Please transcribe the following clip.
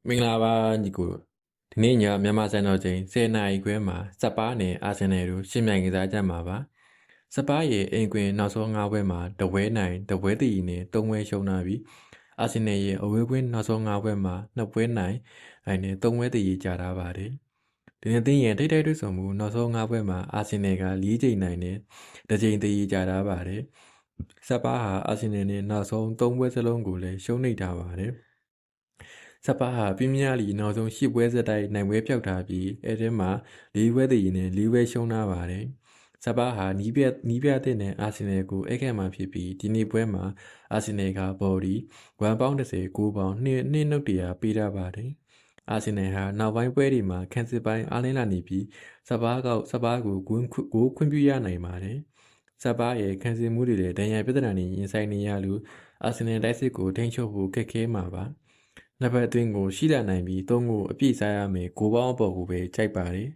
မင်္ဂလာပါညီကိုဒီနေ့ညမြန်မာစံတော်ချိန်10နာရီခွဲမှာစပါးနဲ့အာဆင်နယ်တို့ရှင်းပြိုင်ကစားကြမှာပါစပါးရဲ့အိမ်ကွင်းနောက်ဆုံး9ပွဲမှာတပွဲနိုင်တပွဲတည်နဲ့3ပွဲရှုံးလာပြီးအာဆင်နယ်ရဲ့အဝေးကွင်းနောက်ဆုံး9ပွဲမှာ2ပွဲနိုင်နဲ့3ပွဲတည်ကြတာပါတယ်ဒီနေ့တင်းရဲ့ထိတိုက်တွေ့ဆုံမှုနောက်ဆုံး9ပွဲမှာအာဆင်နယ်က4ချိန်နိုင်နဲ့2ချိန်တည်ကြတာပါတယ်စပါးဟာအာဆင်နယ်နဲ့နောက်ဆုံး3ပွဲစလုံးကိုလည်းရှုံးနေထားပါတယ်စပါးဟာပြင်းပြလီနောက်ဆုံး10ပွဲဆက်တိုက်နိုင်ပွဲဖြောက်ထားပြီးအဲထဲမှာ4ပွဲတည်နဲ့4ပွဲရှုံးထားပါတယ်စပါးဟာနီးပြတဲ့နဲ့အာဆင်နယ်ကိုအိတ်ခတ်မှဖြစ်ပြီးဒီနေ့ပွဲမှာအာဆင်နယ်ကဘော်ဒီ1ပေါင်း30 9ပေါင်း2နှုတ်တရားပေးထားပါတယ်အာဆင်နယ်ဟာနောက်ပိုင်းပွဲတွေမှာခန်းစစ်ပိုင်းအားလင်းလာနေပြီးစပါးကိုဂိုးခွင့်ပြုရနိုင်ပါတယ်စပါးရဲ့ခန်းစစ်မှုတွေလည်းဒဏ်ရာပြဿနာတွေရင်ဆိုင်နေရလို့အာဆင်နယ်တိုက်စစ်ကိုထိန်းချုပ်ဖို့ခက်ခဲမှာပါနှစ်ဖက်အတွင်းကိုရှိလာနိုင်ပြီးသုံးကိုအပြည့်စားရမယ်ကိုပေါင်းအပေါ်ကိုပဲကြိုက်ပါတယ်